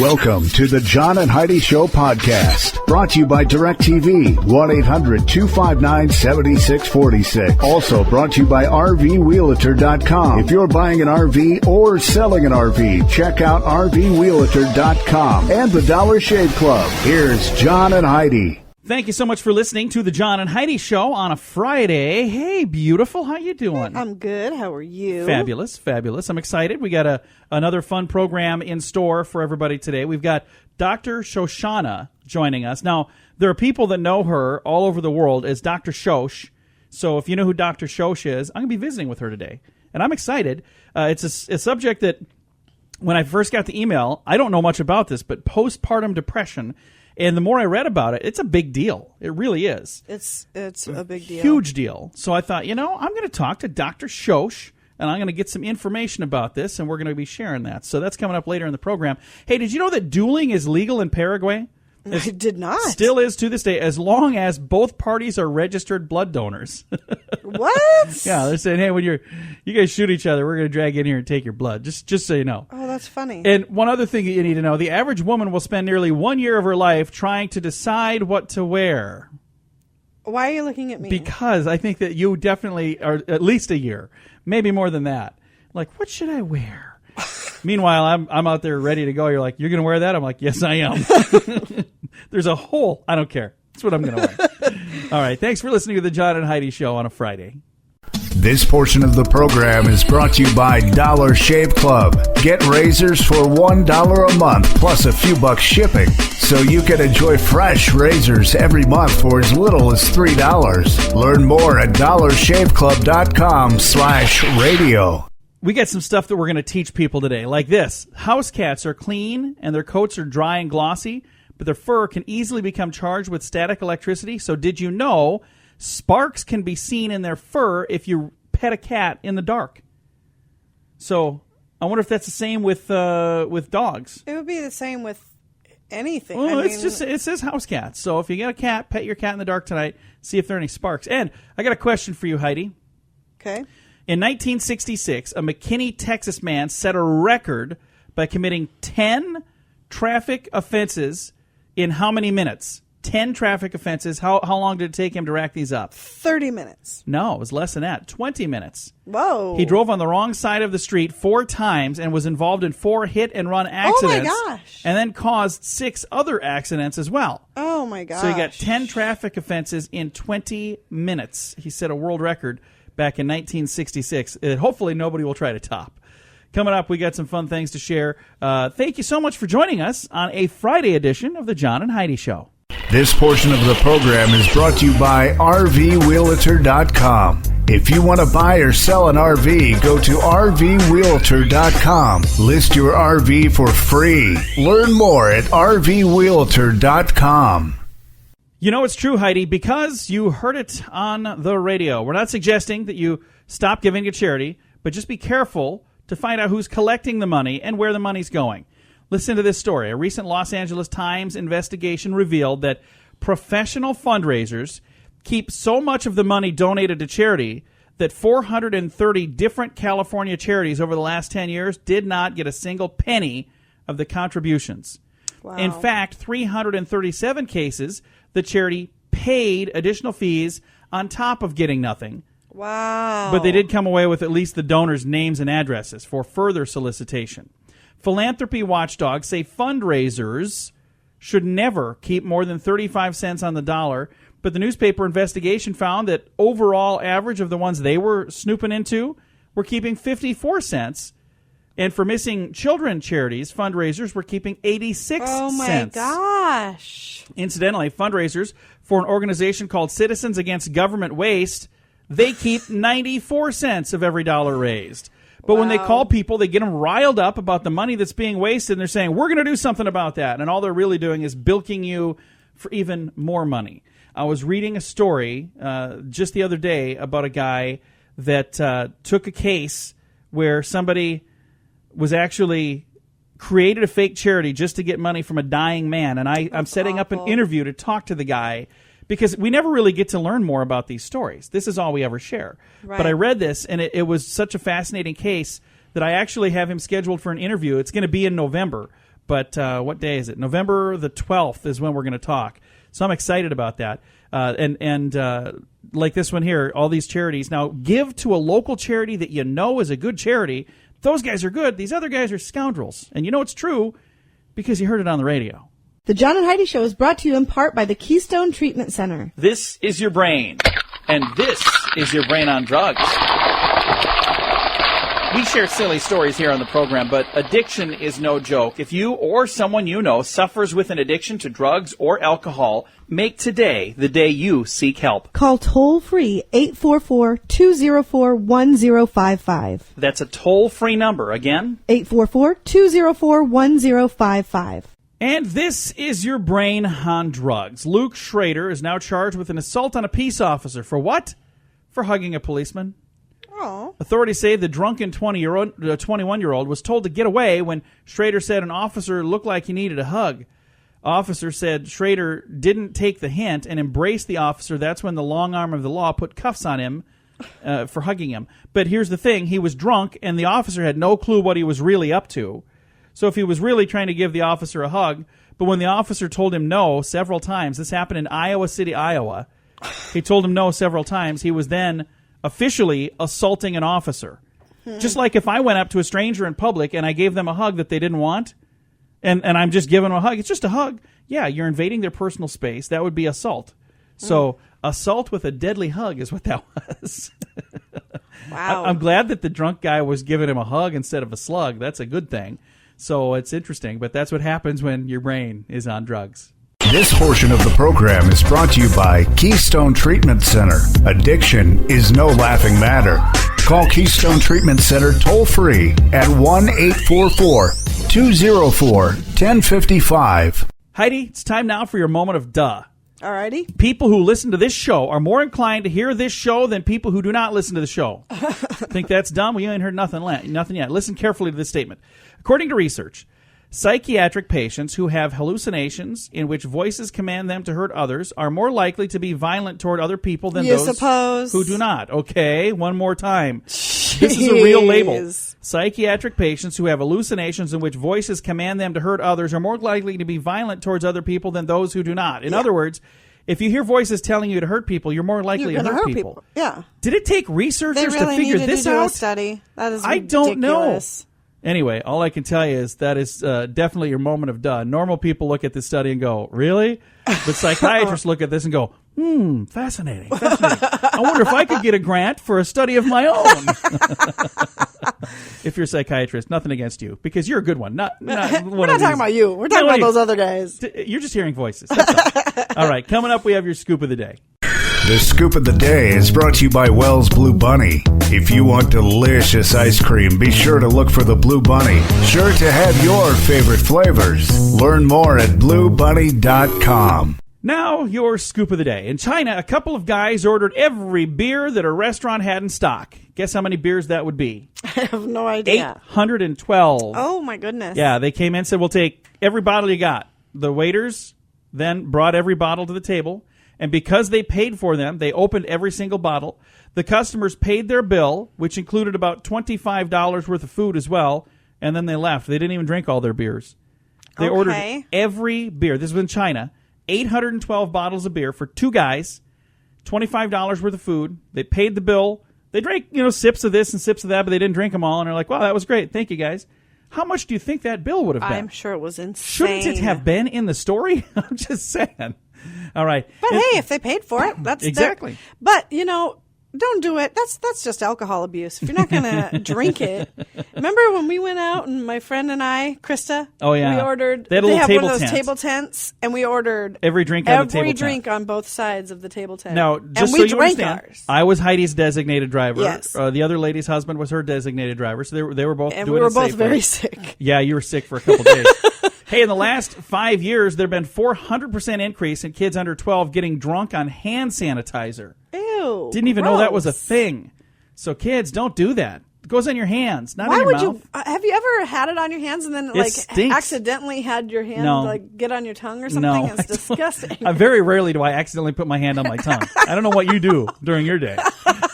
Welcome to the John and Heidi Show podcast, brought to you by DirecTV, 1-800-259-7646. Also brought to you by RVRealtor.com. If you're buying an RV or selling an RV, check out RVRealtor.com and the Dollar Shave Club. Here's John and Heidi. Thank you so much for listening to the John and Heidi Show on a Friday. Hey, beautiful. How you doing? I'm good. How are you? Fabulous, fabulous. I'm excited. We got another fun program in store for everybody today. We've got Dr. Shoshana joining us. Now, there are people that know her all over the world as Dr. Shosh. So if you know who Dr. Shosh is, I'm going to be visiting with her today. And I'm excited. It's a subject that when I first got the email, I don't know much about this, but postpartum depression. And the more I read about it, it's a big deal. It really is. It's a big deal. Huge deal. So I thought, I'm going to talk to Dr. Shosh, and I'm going to get some information about this, and we're going to be sharing that. So that's coming up later in the program. Hey, did you know that dueling is legal in Paraguay? I did not. Still is to this day, as long as both parties are registered blood donors. What? Yeah, they're saying, hey, when you guys shoot each other, we're going to drag you in here and take your blood, just so you know. Oh, that's funny. And one other thing that you need to know, the average woman will spend nearly 1 year of her life trying to decide what to wear. Why are you looking at me? Because I think that you definitely are at least a year, maybe more than that. Like, what should I wear? Meanwhile, I'm out there ready to go. You're like, you're going to wear that? I'm like, yes, I am. There's a hole. I don't care. That's what I'm going to wear. All right. Thanks for listening to the John and Heidi Show on a Friday. This portion of the program is brought to you by Dollar Shave Club. Get razors for $1 a month plus a few bucks shipping, so you can enjoy fresh razors every month for as little as $3. Learn more at dollarshaveclub.com/radio. We got some stuff that we're going to teach people today, like this. House cats are clean and their coats are dry and glossy, but their fur can easily become charged with static electricity. So did you know sparks can be seen in their fur if you pet a cat in the dark? So I wonder if that's the same with dogs. It would be the same with anything. Well, it says house cats. So if you get a cat, pet your cat in the dark tonight, see if there are any sparks. And I got a question for you, Heidi. Okay. In 1966, a McKinney, Texas man set a record by committing 10 traffic offenses in how many minutes? 10 traffic offenses. How long did it take him to rack these up? 30 minutes. No, it was less than that. 20 minutes. Whoa. He drove on the wrong side of the street 4 times and was involved in 4 hit-and-run accidents. Oh, my gosh. And then caused 6 other accidents as well. Oh, my gosh. So he got 10 traffic offenses in 20 minutes. He set a world record back in 1966. Hopefully nobody will try to top. Coming up, we got some fun things to share. Thank you so much for joining us on a Friday edition of the John and Heidi Show. This portion of the program is brought to you by RVRealtor.com. If you want to buy or sell an RV, go to RVRealtor.com. List your RV for free. Learn more at RVRealtor.com. You know it's true, Heidi, because you heard it on the radio. We're not suggesting that you stop giving to charity, but just be careful to find out who's collecting the money and where the money's going. Listen to this story. A recent Los Angeles Times investigation revealed that professional fundraisers keep so much of the money donated to charity that 430 different California charities over the last 10 years did not get a single penny of the contributions. Wow. In fact, 337 cases, the charity paid additional fees on top of getting nothing. Wow. But they did come away with at least the donors' names and addresses for further solicitation. Philanthropy watchdogs say fundraisers should never keep more than 35 cents on the dollar, but the newspaper investigation found that overall average of the ones they were snooping into were keeping 54 cents. And for missing children charities, fundraisers were keeping 86 cents. Oh, my gosh. Incidentally, fundraisers for an organization called Citizens Against Government Waste, they keep 94 cents of every dollar raised. But when they call people, they get them riled up about the money that's being wasted, and they're saying, we're going to do something about that. And all they're really doing is bilking you for even more money. I was reading a story just the other day about a guy that took a case where somebody was actually created a fake charity just to get money from a dying man. And I'm setting up an interview to talk to the guy because we never really get to learn more about these stories. This is all we ever share. Right. But I read this, and it was such a fascinating case that I actually have him scheduled for an interview. It's going to be in November, But what day is it? November the 12th is when we're going to talk. So I'm excited about that. And like this one here, all these charities. Now, give to a local charity that you know is a good charity. Those guys are good. These other guys are scoundrels. And you know it's true because you heard it on the radio. The John and Heidi Show is brought to you in part by the Keystone Treatment Center. This is your brain, and this is your brain on drugs. We share silly stories here on the program, but addiction is no joke. If you or someone you know suffers with an addiction to drugs or alcohol, make today the day you seek help. Call toll-free 844-204-1055. That's a toll-free number. Again? 844-204-1055. And this is your brain on drugs. Luke Schrader is now charged with an assault on a peace officer. For what? For hugging a policeman. Oh. Authorities say the drunken 21-year-old was told to get away when Schrader said an officer looked like he needed a hug. Officer said Schrader didn't take the hint and embrace the officer. That's when the long arm of the law put cuffs on him for hugging him. But here's the thing. He was drunk, and the officer had no clue what he was really up to. So if he was really trying to give the officer a hug, but when the officer told him no several times, this happened in Iowa City, Iowa, he told him no several times, he was then officially assaulting an officer. Just like if I went up to a stranger in public and I gave them a hug that they didn't want, and I'm just giving them a hug, it's just a hug. Yeah, you're invading their personal space. That would be assault. So assault with a deadly hug is what that was. Wow. I'm glad that the drunk guy was giving him a hug instead of a slug. That's a good thing. So it's interesting, but that's what happens when your brain is on drugs. This portion of the program is brought to you by Keystone Treatment Center. Addiction is no laughing matter. Call Keystone Treatment Center toll-free at 1-844-204-1055. Heidi, it's time now for your moment of duh. Alrighty. People who listen to this show are more inclined to hear this show than people who do not listen to the show. Think that's dumb? Well, you ain't heard nothing yet. Listen carefully to this statement. According to research, psychiatric patients who have hallucinations in which voices command them to hurt others are more likely to be violent toward other people than You those suppose. who do not. Okay, one more time. This is a real label. Psychiatric patients who have hallucinations in which voices command them to hurt others are more likely to be violent towards other people than those who do not. In other words, if you hear voices telling you to hurt people, you're more likely to hurt people. Yeah. Did it take researchers They really to figure needed this to do out? a study. That is I don't know. ridiculous. Anyway, all I can tell you is that is definitely your moment of duh. Normal people look at this study and go, really? But psychiatrists look at this and go, fascinating. I wonder if I could get a grant for a study of my own. If you're a psychiatrist, nothing against you, because you're a good one. We're not talking about you. We're talking about those other guys. You're just hearing voices. That's all. All right, coming up, we have your scoop of the day. The Scoop of the Day is brought to you by Wells Blue Bunny. If you want delicious ice cream, be sure to look for the Blue Bunny. Sure to have your favorite flavors. Learn more at bluebunny.com. Now, your scoop of the day. In China, a couple of guys ordered every beer that a restaurant had in stock. Guess how many beers that would be? I have no idea. 812. Oh, my goodness. Yeah, they came in and said, we'll take every bottle you got. The waiters then brought every bottle to the table. And because they paid for them, they opened every single bottle. The customers paid their bill, which included about $25 worth of food as well, and then they left. They didn't even drink all their beers. They ordered every beer. This was in China. 812 bottles of beer for two guys, $25 worth of food. They paid the bill. They drank, sips of this and sips of that, but they didn't drink them all. And they're like, wow, that was great. Thank you, guys. How much do you think that bill would have been? I'm sure it was insane. Shouldn't it have been in the story? I'm just saying. All right. But hey, if they paid for it, that's exactly. But don't do it. That's just alcohol abuse. If you're not going to drink it. Remember when we went out and my friend and I, Krista? Oh yeah. We ordered. They had a little have table one of those tent. table tents, and we ordered every drink on the table tent. Every drink on both sides of the table tent. Now, just and so we you drank understand, ours. I was Heidi's designated driver. Yes. The other lady's husband was her designated driver. So they were both and doing we were it both safely. very sick. Yeah, you were sick for a couple days. Hey, in the last 5 years, there have been 400% increase in kids under 12 getting drunk on hand sanitizer. Ew. Didn't even know that was a thing. So kids, don't do that. goes on your hands, not Why in your would mouth. you? Have you ever had it on your hands and then stinks. accidentally had your hand No. get on your tongue or something? No, It's disgusting. Very rarely do I accidentally put my hand on my tongue. I don't know what you do during your day.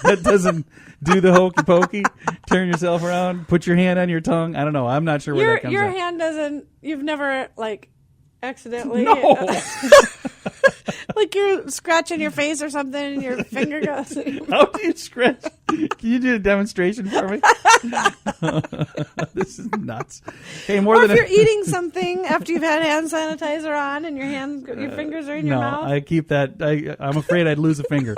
That doesn't do the hokey pokey. Turn yourself around, put your hand on your tongue. I don't know. I'm not sure where that comes Your from. hand doesn't. You've never accidentally. No. Like you're scratching your face or something, and your finger goes. How do you scratch? Can you do a demonstration for me? This is nuts. Hey, more Or than if you're eating something after you've had hand sanitizer on, and your fingers are in your no, mouth. I keep that. I'm afraid I'd lose a finger.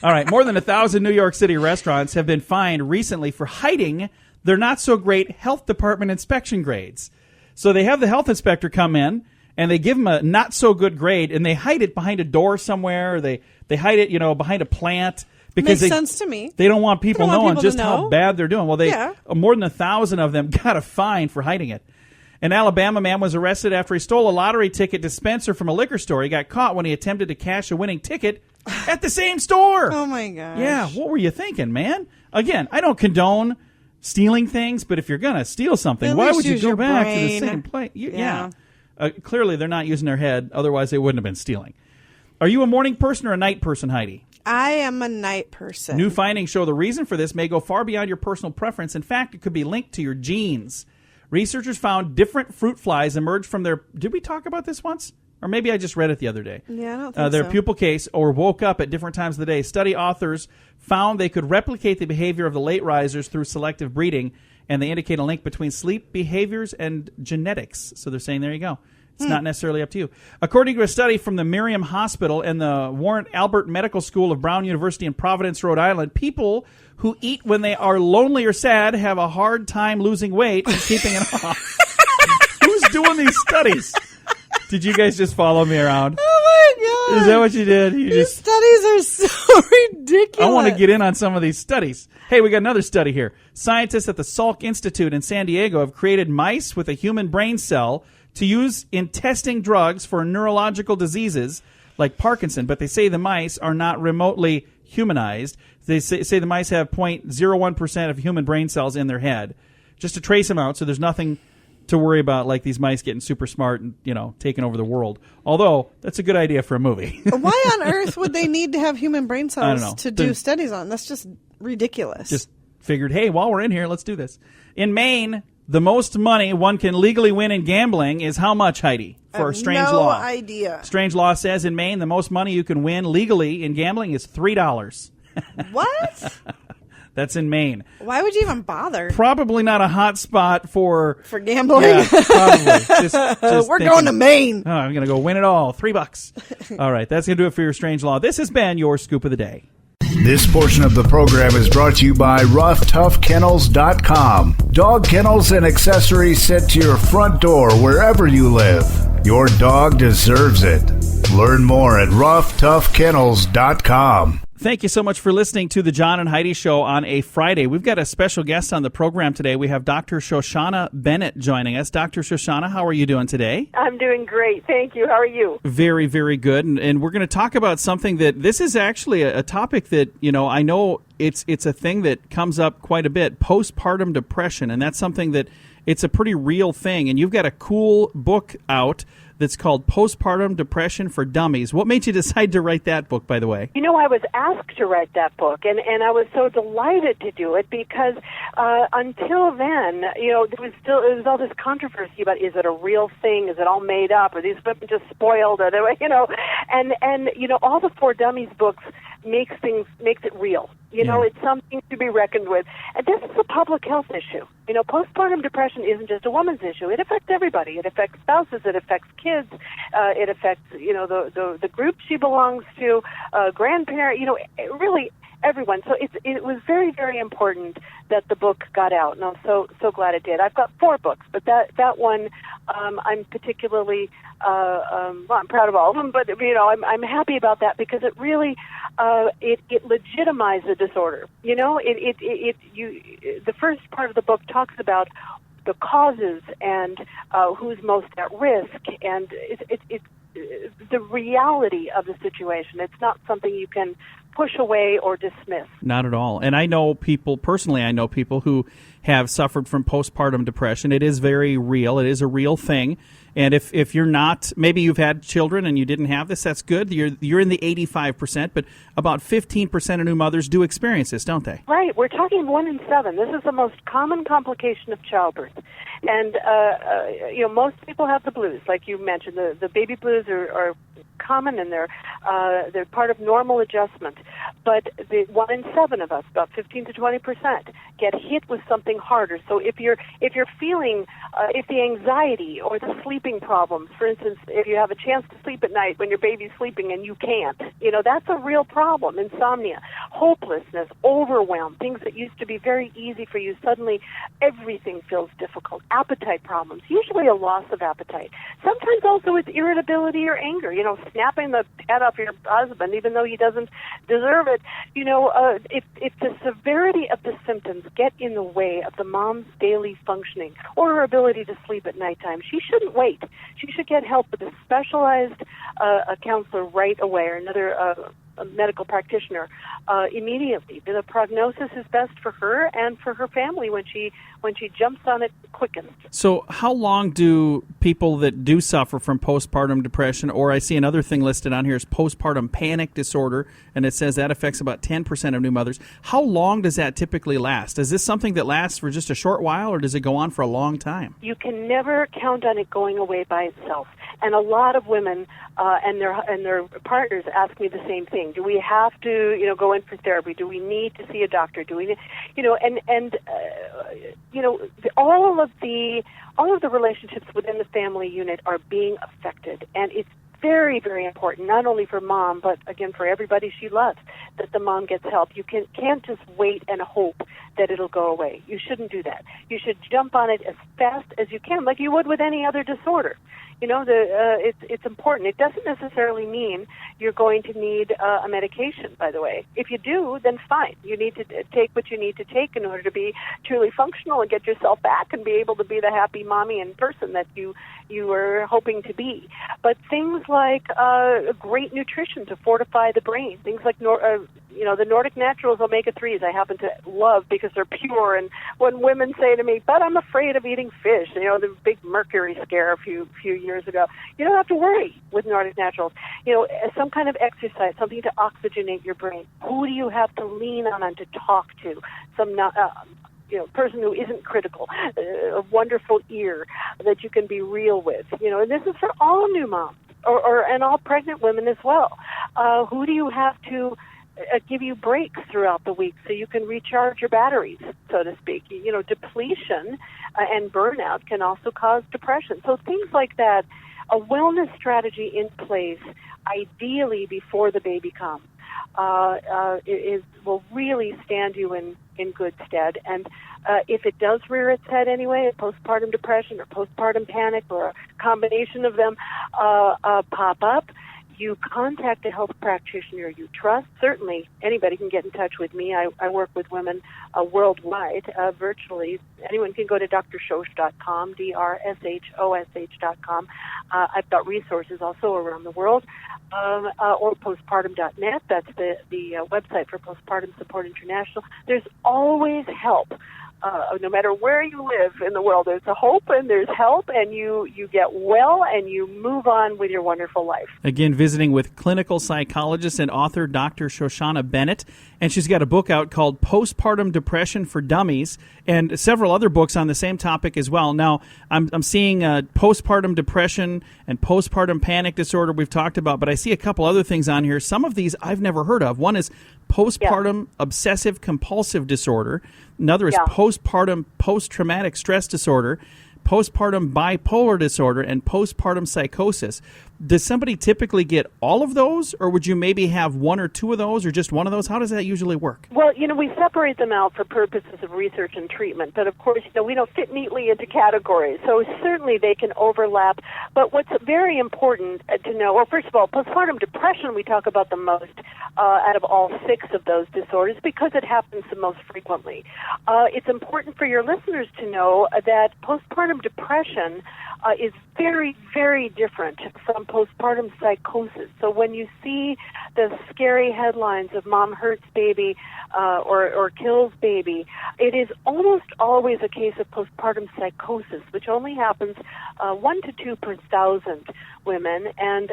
All right, more than 1,000 New York City restaurants have been fined recently for hiding their not so great health department inspection grades. So they have the health inspector come in, and they give them a not so good grade, and they hide it behind a door somewhere, or they hide it, behind a plant because Makes sense to me. They don't want people They don't want knowing people to just how know. bad they're doing. Well, more than 1,000 of them got a fine for hiding it. An Alabama man was arrested after he stole a lottery ticket dispenser from a liquor store. He got caught when he attempted to cash a winning ticket at the same store. Oh my gosh. Yeah, what were you thinking, man? Again, I don't condone stealing things, but if you're going to steal something, At why least would you use go your back to the brain. same place? Yeah. Clearly, they're not using their head. Otherwise, they wouldn't have been stealing. Are you a morning person or a night person, Heidi? I am a night person. New findings show the reason for this may go far beyond your personal preference. In fact, it could be linked to your genes. Researchers found different fruit flies emerged from their... Did we talk about this once? Or maybe I just read it the other day. Yeah, I don't think their so. pupil case or woke up at different times of the day. Study authors found they could replicate the behavior of the late risers through selective breeding, and they indicate a link between sleep behaviors and genetics. So they're saying, there you go. It's not necessarily up to you. According to a study from the Miriam Hospital and the Warren Albert Medical School of Brown University in Providence, Rhode Island, people who eat when they are lonely or sad have a hard time losing weight and keeping it off. Who's doing these studies? Did you guys just follow me around? Oh my god! Is that what you did? These studies are so ridiculous. I want to get in on some of these studies. Hey, we got another study here. Scientists at the Salk Institute in San Diego have created mice with a human brain cell to use in testing drugs for neurological diseases like Parkinson, but they say the mice are not remotely humanized. They say the mice have 0.01% of human brain cells in their head, just to trace them out, so there's nothing to worry about, like these mice getting super smart and, taking over the world. Although, that's a good idea for a movie. Why on earth would they need to have human brain I don't know. cells to do studies on? That's just ridiculous. Just figured, hey, while we're in here, let's do this. In Maine, the most money one can legally win in gambling is how much, Heidi? For a strange no law. idea. Strange law says in Maine, the most money you can win legally in gambling is $3. What? That's in Maine. Why would you even bother? Probably not a hot spot for gambling? Yeah, probably. Just We're thinking, going to Maine. Oh, I'm going to go win it all. $3. All right, that's going to do it for your strange law. This has been your Scoop of the Day. This portion of the program is brought to you by RoughToughKennels.com. Dog kennels and accessories sent to your front door wherever you live. Your dog deserves it. Learn more at RoughToughKennels.com. Thank you so much for listening to the John and Heidi Show on a Friday. We've got a special guest on the program today. We have Dr. Shoshana Bennett joining us. Dr. Shoshana, how are you doing today? I'm doing great. Thank you. How are you? Very, very good. And we're going to talk about something that this is actually a topic that, I know it's a thing that comes up quite a bit, postpartum depression. And that's something that it's a pretty real thing. And you've got a cool book out that's called Postpartum Depression for Dummies. What made you decide to write that book, by the way? I was asked to write that book, and I was so delighted to do it because until then, there was all this controversy about, is it a real thing? Is it all made up? Are these women just spoiled? Are they, and all the For Dummies books makes it real. It's something to be reckoned with. And this is a public health issue. Postpartum depression isn't just a woman's issue. It affects everybody. It affects spouses. It affects kids. It affects, the group she belongs to, grandparents, really everyone. So it was very, very important that the book got out, and I'm so glad it did. I've got 4 books, but that one I'm particularly I'm proud of all of them, but I'm happy about that because it really it legitimized the disorder. The first part of the book talks about the causes and who's most at risk, and the reality of the situation. It's not something you can push away or dismiss. Not at all. And I know people, personally, I know people who have suffered from postpartum depression. It is very real. It is a real thing. And if you're not, maybe you've had children and you didn't have this, that's good. You're in the 85%, but about 15% of new mothers do experience this, don't they? Right. We're talking 1 in 7. This is the most common complication of childbirth. And, most people have the blues, like you mentioned. The baby blues are common, and they're part of normal adjustment. But the 1 in 7 of us, about 15 to 20%, get hit with something harder. So if you're feeling, if the anxiety or the sleeping problems, for instance, if you have a chance to sleep at night when your baby's sleeping and you can't, that's a real problem. Insomnia, hopelessness, overwhelm, things that used to be very easy for you, suddenly everything feels difficult. Appetite problems, usually a loss of appetite. Sometimes also it's irritability or anger, snapping the head off your husband even though he doesn't deserve it. If the severity of the symptoms get in the way of the mom's daily functioning or her ability to sleep at nighttime, she shouldn't wait. She should get help with a specialized a counselor right away, or another a medical practitioner immediately. The prognosis is best for her and for her family when she jumps on it quickest. So how long do people that do suffer from postpartum depression, or I see another thing listed on here is postpartum panic disorder, and it says that affects about 10% of new mothers. How long does that typically last? Is this something that lasts for just a short while, or does it go on for a long time? You can never count on it going away by itself. And a lot of women and their partners ask me the same thing. Do we have to, go in for therapy? Do we need to see a doctor? Do we need, all of the relationships within the family unit are being affected, and it's very, very important, not only for mom, but again for everybody she loves, that the mom gets help. You can't just wait and hope that it'll go away. You shouldn't do that. You should jump on it as fast as you can, like you would with any other disorder. It's important. It doesn't necessarily mean you're going to need a medication, by the way. If you do, then fine. You need to take what you need to take in order to be truly functional and get yourself back and be able to be the happy mommy and person that you were hoping to be. But things like great nutrition to fortify the brain, things like the Nordic Naturals omega-3s I happen to love because they're pure. And when women say to me, but I'm afraid of eating fish, the big mercury scare a few years ago, you don't have to worry with Nordic Naturals. Some kind of exercise, something to oxygenate your brain. Who do you have to lean on and to talk to? Some person who isn't critical, a wonderful ear that you can be real with. And this is for all new moms and all pregnant women as well. Who do you have to give you breaks throughout the week so you can recharge your batteries, so to speak? Depletion and burnout can also cause depression. So things like that, a wellness strategy in place, ideally before the baby comes, will really stand you in good stead. And if it does rear its head anyway, a postpartum depression or postpartum panic or a combination of them pop up, you contact a health practitioner you trust. Certainly, anybody can get in touch with me. I work with women worldwide, virtually. Anyone can go to drshosh.com, drSHOSH.com. I've got resources also around the world, or postpartum.net. That's the website for Postpartum Support International. There's always help. No matter where you live in the world, there's a hope and there's help, and you get well and you move on with your wonderful life. Again, visiting with clinical psychologist and author Dr. Shoshana Bennett, and she's got a book out called Postpartum Depression for Dummies, and several other books on the same topic as well. Now, I'm seeing postpartum depression and postpartum panic disorder we've talked about, but I see a couple other things on here. Some of these I've never heard of. One is postpartum obsessive compulsive disorder. Another is postpartum post-traumatic stress disorder, postpartum bipolar disorder, and postpartum psychosis. Does somebody typically get all of those, or would you maybe have one or two of those, or just one of those? How does that usually work? Well, we separate them out for purposes of research and treatment, but of course, we don't fit neatly into categories, so certainly they can overlap. But what's very important to know, well, first of all, postpartum depression we talk about the most out of all 6 of those disorders because it happens the most frequently. It's important for your listeners to know that postpartum postpartum depression is very, very different from postpartum psychosis. So when you see the scary headlines of mom hurts baby or kills baby, it is almost always a case of postpartum psychosis, which only happens 1 to 2 per 1,000 women, and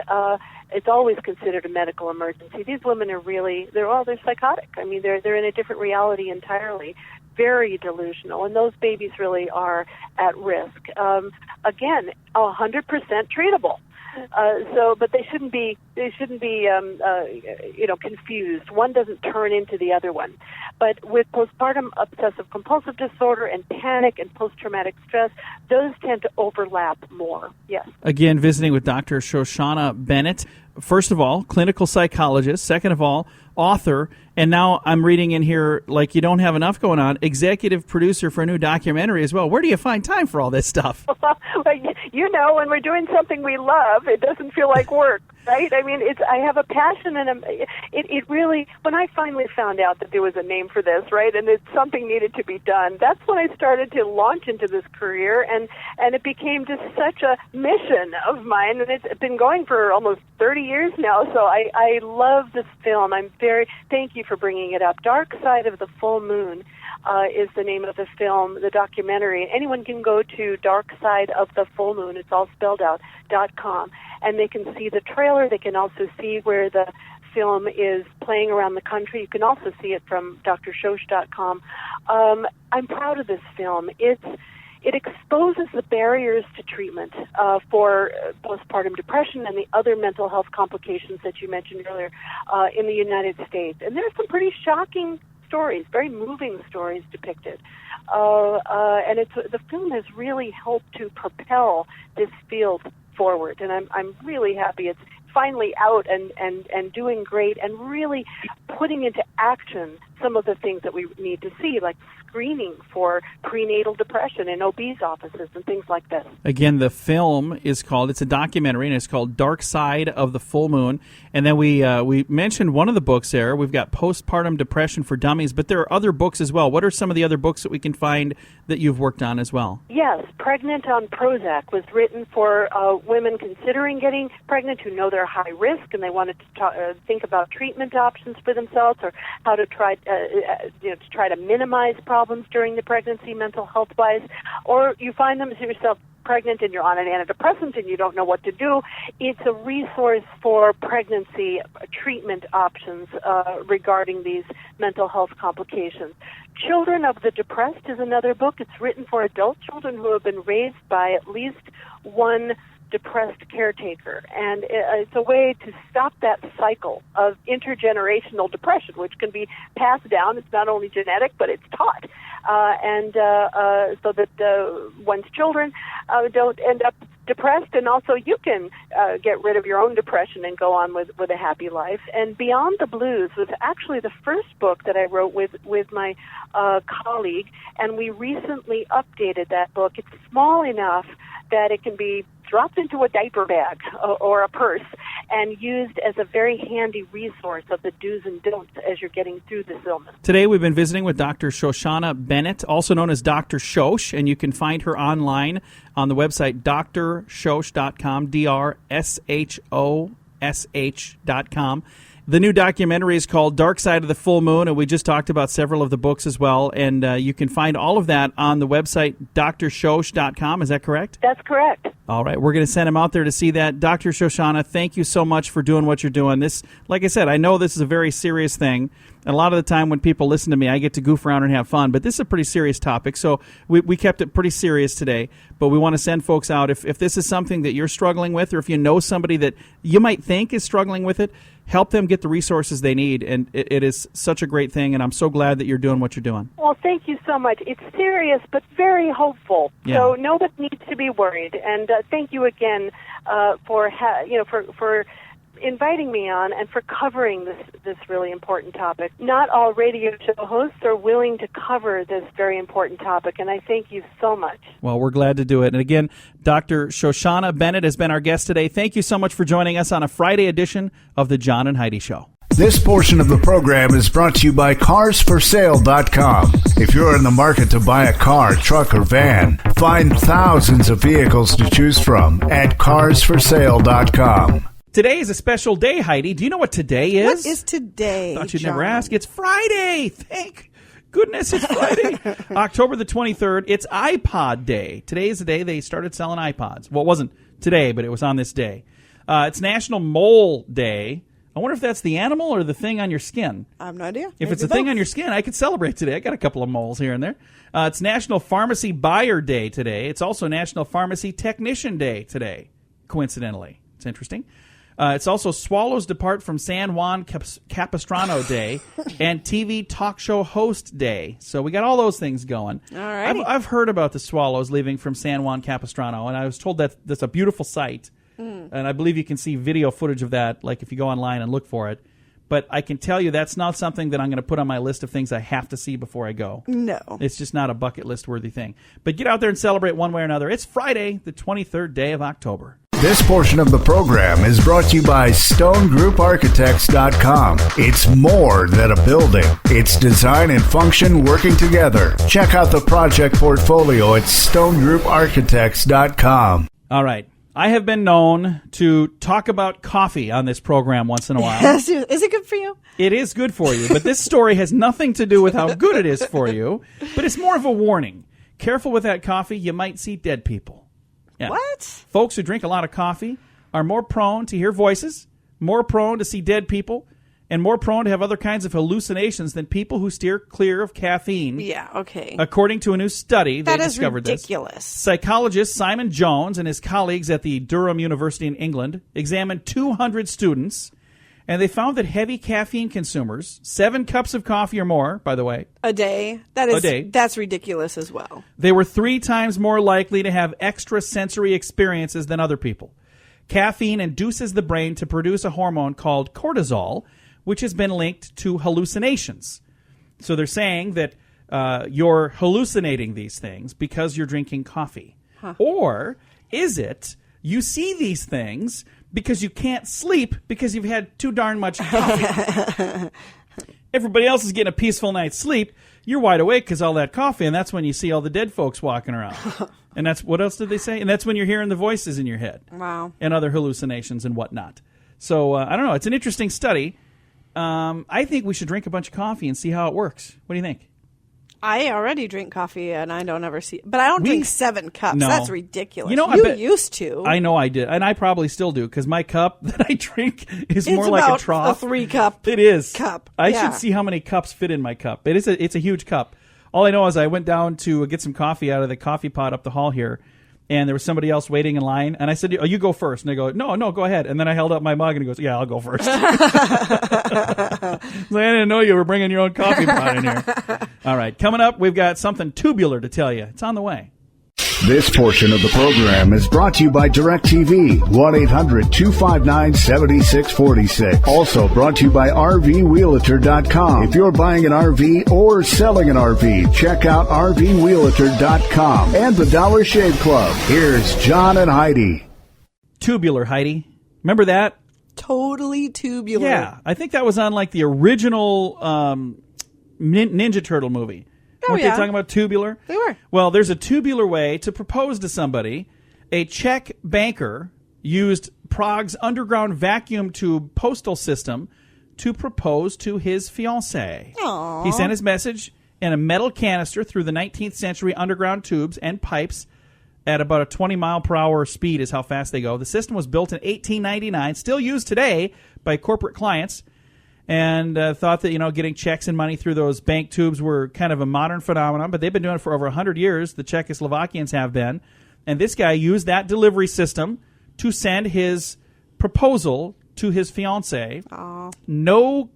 it's always considered a medical emergency. These women are really, they're psychotic. I mean, they're in a different reality entirely, very delusional, and those babies really are at risk. Again, 100% treatable. But they shouldn't be confused. One doesn't turn into the other one. But with postpartum obsessive compulsive disorder and panic and post-traumatic stress, those tend to overlap more. Yes. Again, visiting with Dr. Shoshana Bennett. First of all, clinical psychologist. Second of all, author. And now I'm reading in here, like you don't have enough going on, executive producer for a new documentary as well. Where do you find time for all this stuff? Well, when we're doing something we love, it doesn't feel like work, right? I mean, I have a passion, and it really, when I finally found out that there was a name for this, right, and that something needed to be done, that's when I started to launch into this career, and it became just such a mission of mine, and it's been going for almost 30 years now, so I love this film. Thank you for bringing it up. Dark Side of the Full Moon is the name of the film, the documentary. Anyone can go to Dark Side of the Full Moon, it's all spelled out, .com, and they can see the trailer. They can also see where the film is playing around the country. You can also see it from drshosh.com. I'm proud of this film. It exposes the barriers to treatment for postpartum depression and the other mental health complications that you mentioned earlier in the United States. And there are some pretty shocking stories, very moving stories depicted. And the film has really helped to propel this field forward. And I'm really happy it's finally out and doing great and really putting into action some of the things that we need to see, like screening for prenatal depression in obese offices and things like this. Again, the film is called, it's a documentary, and it's called Dark Side of the Full Moon. And then we mentioned one of the books there. We've got Postpartum Depression for Dummies, but there are other books as well. What are some of the other books that we can find that you've worked on as well? Yes, Pregnant on Prozac was written for women considering getting pregnant who know they're high risk and they wanted to think about treatment options for themselves or how to try to minimize problems during the pregnancy, mental health wise. Or you find yourself pregnant and you're on an antidepressant and you don't know what to do. It's a resource for pregnancy treatment options regarding these mental health complications. Children of the Depressed is another book. It's written for adult children who have been raised by at least one depressed caretaker, and it's a way to stop that cycle of intergenerational depression, which can be passed down. It's not only genetic, but it's taught, so that one's children don't end up depressed, and also you can get rid of your own depression and go on with a happy life. And Beyond the Blues was actually the first book that I wrote with my colleague, and we recently updated that book. It's small enough that it can be dropped into a diaper bag or a purse and used as a very handy resource of the do's and don'ts as you're getting through this illness. Today we've been visiting with Dr. Shoshana Bennett, also known as Dr. Shosh, and you can find her online on the website drshosh.com, DRSHOSH.com. The new documentary is called Dark Side of the Full Moon, and we just talked about several of the books as well. And you can find all of that on the website drshosh.com. Is that correct? That's correct. All right. We're going to send him out there to see that. Dr. Shoshana, thank you so much for doing what you're doing. This, like I said, I know this is a very serious thing. And a lot of the time when people listen to me, I get to goof around and have fun. But this is a pretty serious topic, so we kept it pretty serious today. But we want to send folks out. If this is something that you're struggling with, or if you know somebody that you might think is struggling with it, help them get the resources they need. And it is such a great thing, and I'm so glad that you're doing what you're doing. Well, thank you so much. It's serious, but very hopeful. Yeah. So nobody needs to be worried. And thank you again for inviting me on and for covering this really important topic. Not all radio show hosts are willing to cover this very important topic, and I thank you so much. Well, we're glad to do it. And again, Dr. Shoshana Bennett has been our guest today. Thank you so much for joining us on a Friday edition of the John and Heidi Show. This portion of the program is brought to you by carsforsale.com. If you're in the market to buy a car, truck, or van, find thousands of vehicles to choose from at carsforsale.com. Today is a special day, Heidi. Do you know what today is? What is today? Thought you'd John? never ask. It's Friday. Thank goodness it's Friday. October the 23rd. It's iPod Day. Today is the day they started selling iPods. Well, it wasn't today, but it was on this day. It's National Mole Day. I wonder if that's the animal or the thing on your skin. I have no idea. If it's a thing on your skin, I could celebrate today. I got a couple of moles here and there. It's National Pharmacy Buyer Day today. It's also National Pharmacy Technician Day today, coincidentally. It's interesting. It's also Swallows Depart from San Juan Capistrano Day and TV Talk Show Host Day. So we got all those things going. All right. I've heard about the swallows leaving from San Juan Capistrano, and I was told that that's a beautiful sight. And I believe you can see video footage of that, like if you go online and look for it. But I can tell you that's not something that I'm going to put on my list of things I have to see before I go. No. It's just not a bucket list worthy thing. But get out there and celebrate one way or another. It's Friday, the 23rd day of October. This portion of the program is brought to you by StoneGroupArchitects.com. It's more than a building. It's design and function working together. Check out the project portfolio at StoneGroupArchitects.com. All right. I have been known to talk about coffee on this program once in a while. Is it good for you? It is good for you, but this story has nothing to do with how good it is for you, but it's more of a warning. Careful with that coffee. You might see dead people. Yeah. What? Folks who drink a lot of coffee are more prone to hear voices, more prone to see dead people, and more prone to have other kinds of hallucinations than people who steer clear of caffeine. Yeah, okay. According to a new study, they discovered this. That is ridiculous. Psychologist Simon Jones and his colleagues at the Durham University in England examined 200 students, and they found that heavy caffeine consumers, 7 cups of coffee or more, by the way. A day? That's ridiculous as well. They were 3 times more likely to have extrasensory experiences than other people. Caffeine induces the brain to produce a hormone called cortisol, which has been linked to hallucinations. So they're saying that you're hallucinating these things because you're drinking coffee. Huh. Or is it you see these things because you can't sleep because you've had too darn much coffee? Everybody else is getting a peaceful night's sleep. You're wide awake because all that coffee, and that's when you see all the dead folks walking around. And that's, what else did they say? And that's when you're hearing the voices in your head. Wow. And other hallucinations and whatnot. So, I don't know. It's an interesting study. I think we should drink a bunch of coffee and see how it works. What do you think? I already drink coffee, and I don't ever see... But I don't drink 7 cups. No. That's ridiculous. You know, you used to. I know I did, and I probably still do, because my cup that I drink is more like a trough. It's about a 3-cup It is. cup. I should see how many cups fit in my cup. It's a huge cup. All I know is I went down to get some coffee out of the coffee pot up the hall here, and there was somebody else waiting in line, and I said, "Oh, you go first." And they go, "No, go ahead." And then I held up my mug, and he goes, "Yeah, I'll go first." I didn't know you were bringing your own coffee pot in here. All right, coming up, we've got something tubular to tell you. It's on the way. This portion of the program is brought to you by DirecTV, 1-800-259-7646. Also brought to you by RVWheelator.com. If you're buying an RV or selling an RV, check out RVWheelator.com and the Dollar Shave Club. Here's John and Heidi. Tubular, Heidi. Remember that? Totally tubular. Yeah, I think that was on like the original Ninja Turtle movie. Oh, Weren't they talking about tubular? They were. Well, there's a tubular way to propose to somebody. A Czech banker used Prague's underground vacuum tube postal system to propose to his fiancée. Aww. He sent his message in a metal canister through the 19th century underground tubes and pipes at about a 20-mile-per-hour speed is how fast they go. The system was built in 1899, still used today by corporate clients, and thought that, getting checks and money through those bank tubes were kind of a modern phenomenon, but they've been doing it for over 100 years. The Czechoslovakians have been. And this guy used that delivery system to send his proposal to his fiancée. Aww. No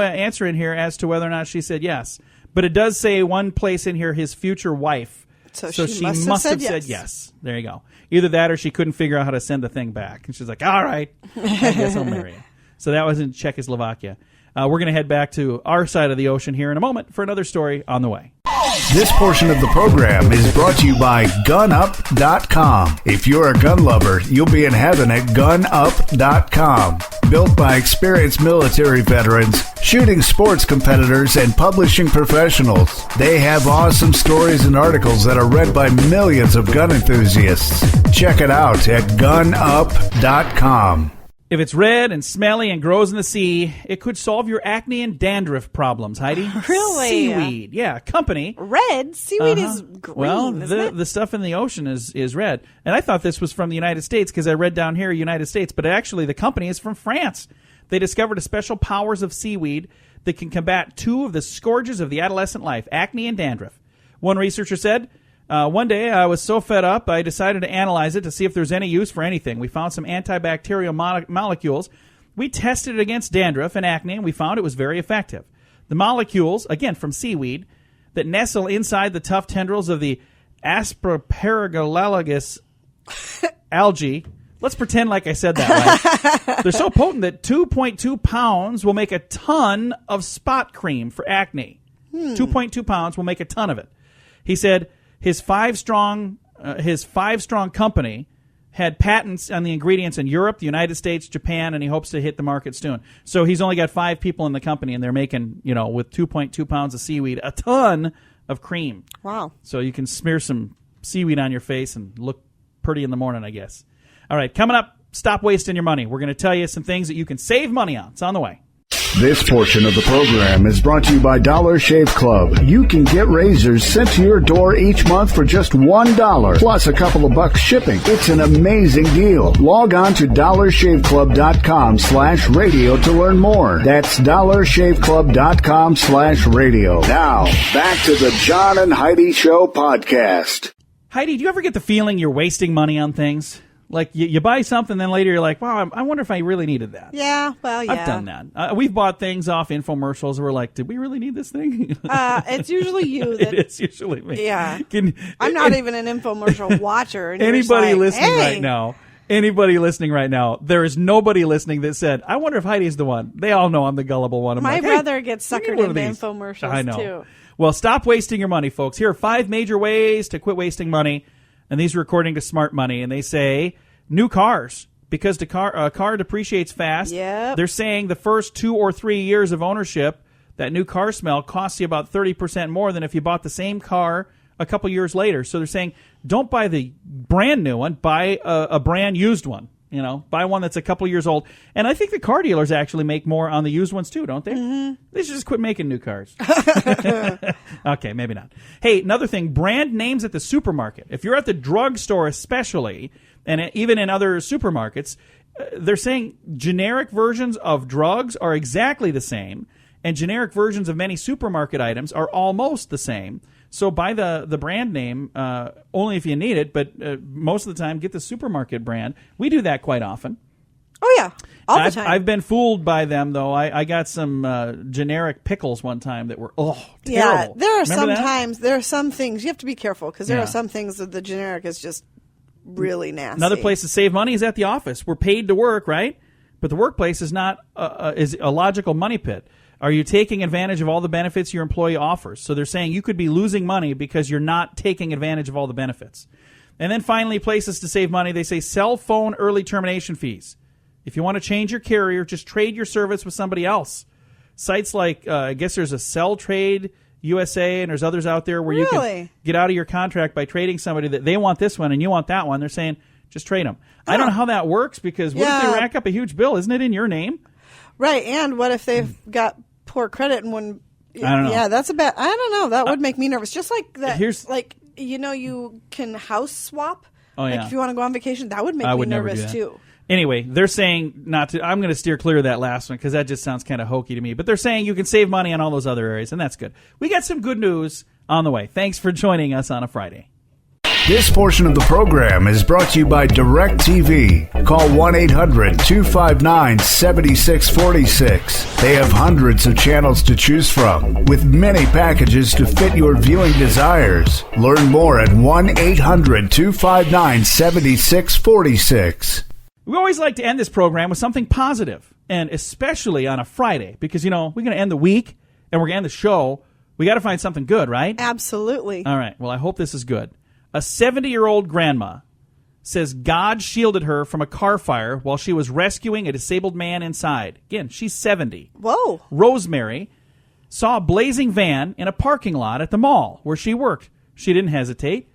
answer in here as to whether or not she said yes. But it does say one place in here, his future wife. So she must have said yes. There you go. Either that or she couldn't figure out how to send the thing back. And she's like, all right, I guess I'll marry you. So that was in Czechoslovakia. We're going to head back to our side of the ocean here in a moment for another story on the way. This portion of the program is brought to you by GunUp.com. If you're a gun lover, you'll be in heaven at GunUp.com. built by experienced military veterans, shooting sports competitors, and publishing professionals. They have awesome stories and articles that are read by millions of gun enthusiasts. Check it out at gunup.com. If it's red and smelly and grows in the sea, it could solve your acne and dandruff problems, Heidi. Really? Seaweed. Yeah, company. Red? Seaweed is green, Well, isn't it? the stuff in the ocean is red. And I thought this was from the United States because I read down here United States, but actually the company is from France. They discovered a special powers of seaweed that can combat two of the scourges of the adolescent life, acne and dandruff. One researcher said, one day I was so fed up I decided to analyze it to see if there's any use for anything. We found some antibacterial molecules. We tested it against dandruff and acne, and we found it was very effective. The molecules, again from seaweed, that nestle inside the tough tendrils of the Aspergillus algae. Let's pretend like I said that right. They're so potent that 2.2 pounds will make a ton of spot cream for acne. 2.2 pounds will make a ton of it. He said his five-strong company had patents on the ingredients in Europe, the United States, Japan, and he hopes to hit the market soon. So he's only got 5 people in the company, and they're making, with 2.2 pounds of seaweed, a ton of cream. Wow. So you can smear some seaweed on your face and look pretty in the morning, I guess. All right, coming up, stop wasting your money. We're going to tell you some things that you can save money on. It's on the way. This portion of the program is brought to you by Dollar Shave Club. You can get razors sent to your door each month for just $1, plus a couple of bucks shipping. It's an amazing deal. Log on to dollarshaveclub.com/radio to learn more. That's dollarshaveclub.com/radio. Now, back to the John and Heidi Show podcast. Heidi, do you ever get the feeling you're wasting money on things? Like, you buy something, then later you're like, wow, I wonder if I really needed that. Yeah, well, yeah. I've done that. We've bought things off infomercials. We're like, did we really need this thing? It's usually you. It is usually me. Yeah. I'm not even an infomercial watcher. And anybody listening hey. right now, there is nobody listening that said, I wonder if Heidi's the one. They all know I'm the gullible one. My brother gets suckered into infomercials, I know. too. Well, stop wasting your money, folks. Here are 5 major ways to quit wasting money. And these are according to Smart Money. And they say new cars, because the car depreciates fast. Yep. They're saying the first 2 or 3 years of ownership, that new car smell costs you about 30% more than if you bought the same car a couple years later. So they're saying don't buy the brand new one, buy a brand used one. Buy one that's a couple years old. And I think the car dealers actually make more on the used ones too, don't they? Mm-hmm. They should just quit making new cars. Okay, maybe not. Hey, another thing, brand names at the supermarket. If you're at the drugstore especially, and even in other supermarkets, they're saying generic versions of drugs are exactly the same, and generic versions of many supermarket items are almost the same. So buy the brand name only if you need it, but most of the time get the supermarket brand. We do that quite often. Oh, yeah. All the time. I've been fooled by them, though. I got some generic pickles one time that were, terrible. Yeah, there are there are some things, you have to be careful, because there are some things that the generic is just really nasty. Another place to save money is at the office. We're paid to work, right? But the workplace is not is a logical money pit. Are you taking advantage of all the benefits your employee offers? So they're saying you could be losing money because you're not taking advantage of all the benefits. And then finally, places to save money, they say cell phone early termination fees. If you want to change your carrier, just trade your service with somebody else. Sites like, I guess there's a Cell Trade USA, and there's others out there where you can get out of your contract by trading somebody that they want this one and you want that one. They're saying just trade them. I don't know how that works, because what if they rack up a huge bill? Isn't it in your name? Right, and what if they've got poor credit and when I don't know. Yeah, that's a bad. I don't know. That would make me nervous. Just like that. You can house swap. Oh yeah. If you want to go on vacation, that would make me nervous too. Anyway, they're saying not to. I'm going to steer clear of that last one because that just sounds kind of hokey to me. But they're saying you can save money on all those other areas, and that's good. We got some good news on the way. Thanks for joining us on a Friday. This portion of the program is brought to you by DirecTV. Call 1-800-259-7646. They have hundreds of channels to choose from, with many packages to fit your viewing desires. Learn more at 1-800-259-7646. We always like to end this program with something positive, and especially on a Friday, because, we're going to end the week, and we're going to end the show. We got to find something good, right? Absolutely. All right. Well, I hope this is good. A 70-year-old grandma says God shielded her from a car fire while she was rescuing a disabled man inside. Again, she's 70. Whoa. Rosemary saw a blazing van in a parking lot at the mall where she worked. She didn't hesitate.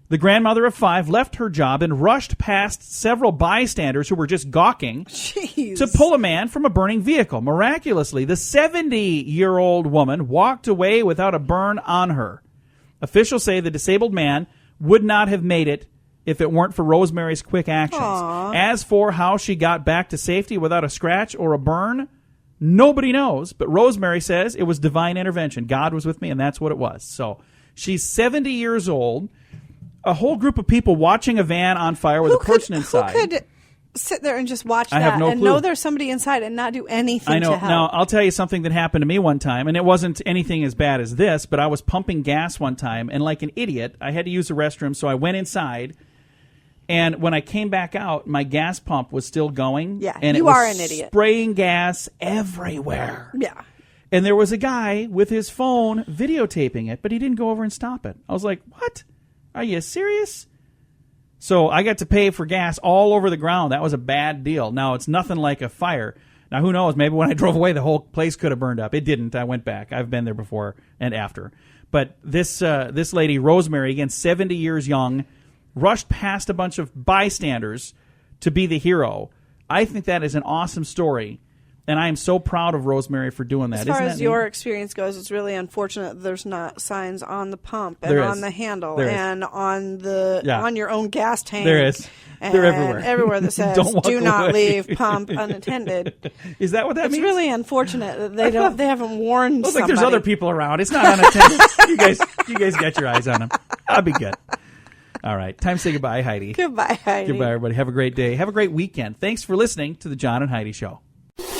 The grandmother of 5 left her job and rushed past several bystanders who were just gawking to pull a man from a burning vehicle. Miraculously, the 70-year-old woman walked away without a burn on her. Officials say the disabled man would not have made it if it weren't for Rosemary's quick actions. Aww. As for how she got back to safety without a scratch or a burn, nobody knows. But Rosemary says it was divine intervention. God was with me, and that's what it was. So she's 70 years old. A whole group of people watching a van on fire with a person inside. Who could sit there and just watch I that have no and clue. know there's somebody inside and not do anything I know. to help? Now, I'll tell you something that happened to me one time, and it wasn't anything as bad as this, but I was pumping gas one time, and like an idiot, I had to use the restroom, so I went inside, and when I came back out, my gas pump was still going. Yeah, and you it was are an idiot. Spraying gas everywhere. Yeah. And there was a guy with his phone videotaping it, but he didn't go over and stop it. I was like, what? Are you serious? So I got to pay for gas all over the ground. That was a bad deal. Now, it's nothing like a fire. Now, who knows? Maybe when I drove away, the whole place could have burned up. It didn't. I went back. I've been there before and after. But this lady, Rosemary, again, 70 years young, rushed past a bunch of bystanders to be the hero. I think that is an awesome story. And I am so proud of Rosemary for doing that. As far Isn't as that your neat? experience goes, it's really unfortunate that there's not signs on the pump and There is. on the handle There is. and on your own gas tank. There is. And They're everywhere. Everywhere that says Don't walk "Do not away." leave pump unattended." Is that what that It's means? really unfortunate that they haven't warned. Looks like somebody. there's other people around. It's not unattended. you guys got your eyes on them. I'll be good. All right. Time to say goodbye, Heidi. Goodbye, Heidi. Goodbye, everybody. Have a great day. Have a great weekend. Thanks for listening to the John and Heidi Show.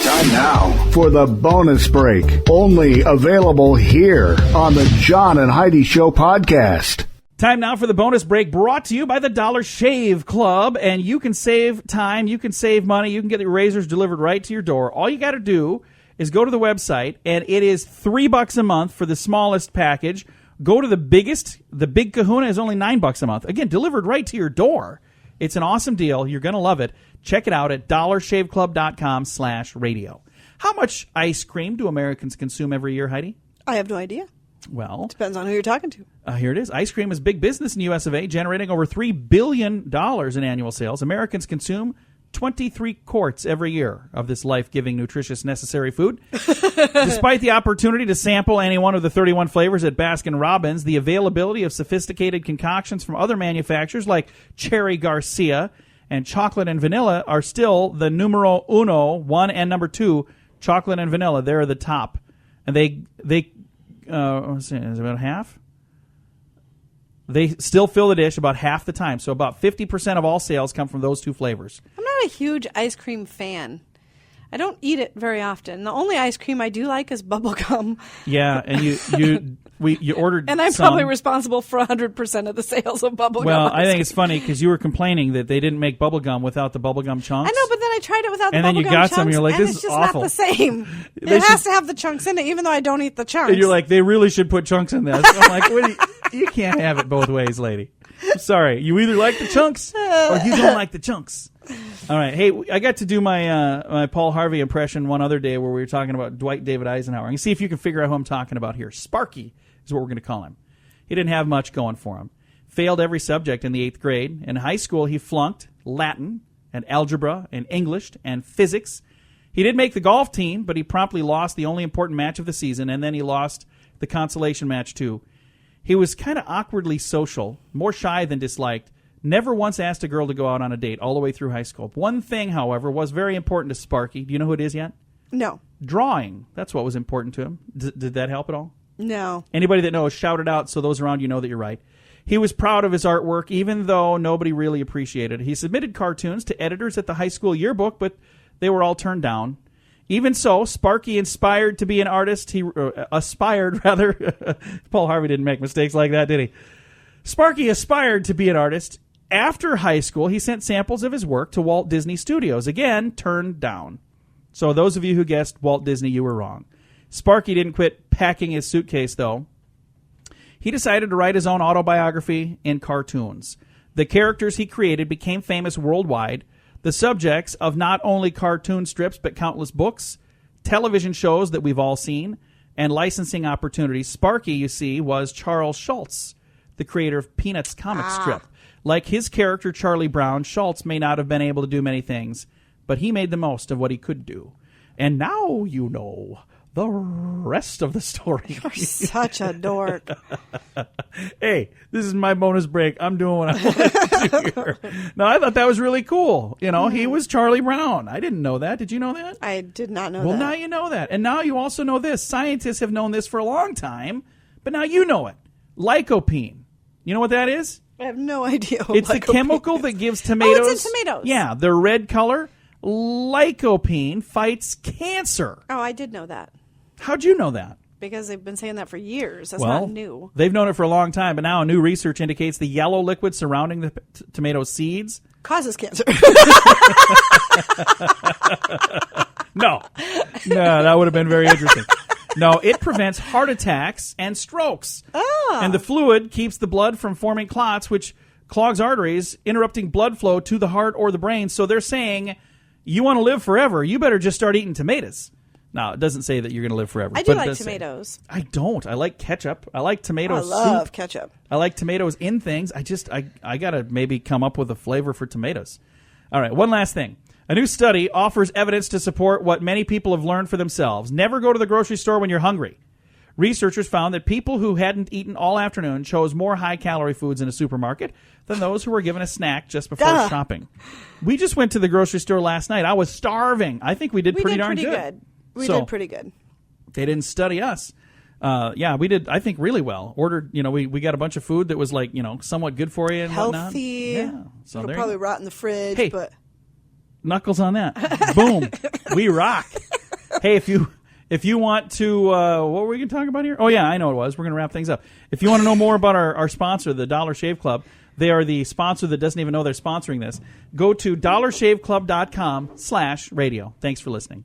Time now for the bonus break. Only available here on the John and Heidi Show podcast. Time now for the bonus break, brought to you by the Dollar Shave Club. And you can save time, you can save money, you can get your razors delivered right to your door. All you got to do is go to the website, and it is $3 a month for the smallest package. Go to the biggest. The Big Kahuna is only $9 a month. Again, delivered right to your door. It's an awesome deal. You're going to love it. Check it out at dollarshaveclub.com/radio. How much ice cream do Americans consume every year, Heidi? I have no idea. Well, Depends on who you're talking to. here it is. Ice cream is big business in the U.S. of A., generating over $3 billion in annual sales. Americans consume 23 quarts every year of this life-giving, nutritious, necessary food. Despite the opportunity to sample any one of the 31 flavors at Baskin-Robbins, the availability of sophisticated concoctions from other manufacturers like Cherry Garcia and chocolate and vanilla are still the numero uno, 1 and number 2, chocolate and vanilla. They're the top. And they is it about half? They still fill the dish about half the time. So about 50% of all sales come from those two flavors. I'm not a huge ice cream fan. I don't eat it very often. The only ice cream I do like is bubble gum. Yeah, and you ordered And I'm some. probably responsible for 100% of the sales of bubble gum. Well, ice I think cream. it's funny because you were complaining that they didn't make bubble gum without the bubble gum chunks. I know, but then I tried it without the And then bubble you gum got chunks, some, and you're like, and this it's is just awful. not the same. They It has should- to have the chunks in it, even though I don't eat the chunks. And you're like, they really should put chunks in this. I'm like, you can't have it both ways, lady. I'm sorry. You either like the chunks or you don't like the chunks. All right. Hey, I got to do my my Paul Harvey impression one other day where we were talking about Dwight David Eisenhower. And see if you can figure out who I'm talking about here. Sparky is what we're going to call him. He didn't have much going for him. Failed every subject in the 8th grade. In high school, he flunked Latin and algebra and English and physics. He did make the golf team, but he promptly lost the only important match of the season, and then he lost the consolation match too. He was kind of awkwardly social, more shy than disliked, never once asked a girl to go out on a date all the way through high school. One thing, however, was very important to Sparky. Do you know who it is yet? No. Drawing. That's what was important to him. Did that help at all? No. Anybody that knows, shout it out so those around you know that you're right. He was proud of his artwork, even though nobody really appreciated it. He submitted cartoons to editors at the high school yearbook, but they were all turned down. Even so, Sparky aspired to be an artist. Paul Harvey didn't make mistakes like that, did he? Sparky aspired to be an artist. After high school, he sent samples of his work to Walt Disney Studios. Again, turned down. So those of you who guessed Walt Disney, you were wrong. Sparky didn't quit packing his suitcase, though. He decided to write his own autobiography in cartoons. The characters he created became famous worldwide, the subjects of not only cartoon strips but countless books, television shows that we've all seen, and licensing opportunities. Sparky, you see, was Charles Schulz, the creator of Peanuts comic strip. Like his character Charlie Brown, Schulz may not have been able to do many things, but he made the most of what he could do. And now you know the rest of the story. You're such a dork. Hey, this is my bonus break. I'm doing what I want to do here. No, I thought that was really cool. You know, he was Charlie Brown. I didn't know that. Did you know that? I did not know that. Well, now you know that. And now you also know this. Scientists have known this for a long time, but now you know it. Lycopene. You know what that is? I have no idea. What It's the lycopene chemical is. that gives tomatoes. Oh, it's in tomatoes. Yeah, their red color. Lycopene fights cancer. Oh, I did know that. How'd you know that? Because they've been saying that for years. That's Well, not new. They've known it for a long time, but now new research indicates the yellow liquid surrounding the tomato seeds. Causes cancer. No, that would have been very interesting. No, it prevents heart attacks and strokes. And the fluid keeps the blood from forming clots, which clogs arteries, interrupting blood flow to the heart or the brain. So they're saying, you want to live forever, you better just start eating tomatoes. Now, it doesn't say that you're going to live forever. I do but it like does say- tomatoes. I don't. I like ketchup. I like tomato I soup. love ketchup. I like tomatoes in things. I got to maybe come up with a flavor for tomatoes. All right, one last thing. A new study offers evidence to support what many people have learned for themselves. Never go to the grocery store when you're hungry. Researchers found that people who hadn't eaten all afternoon chose more high-calorie foods in a supermarket than those who were given a snack just before shopping. We just went to the grocery store last night. I was starving. I think we did pretty darn good. We So, did pretty good. They didn't study us. Yeah, we did, I think, really well. Ordered, we got a bunch of food that was like, somewhat good for you and whatnot. Healthy. Yeah. So It'll there probably you go. rot in the fridge, Hey. but Knuckles on that. Boom. We rock. Hey, if you want to, what were we going to talk about here? Oh, yeah, I know it was. We're going to wrap things up. If you want to know more about our sponsor, the Dollar Shave Club, they are the sponsor that doesn't even know they're sponsoring this. Go to dollarshaveclub.com/radio. Thanks for listening.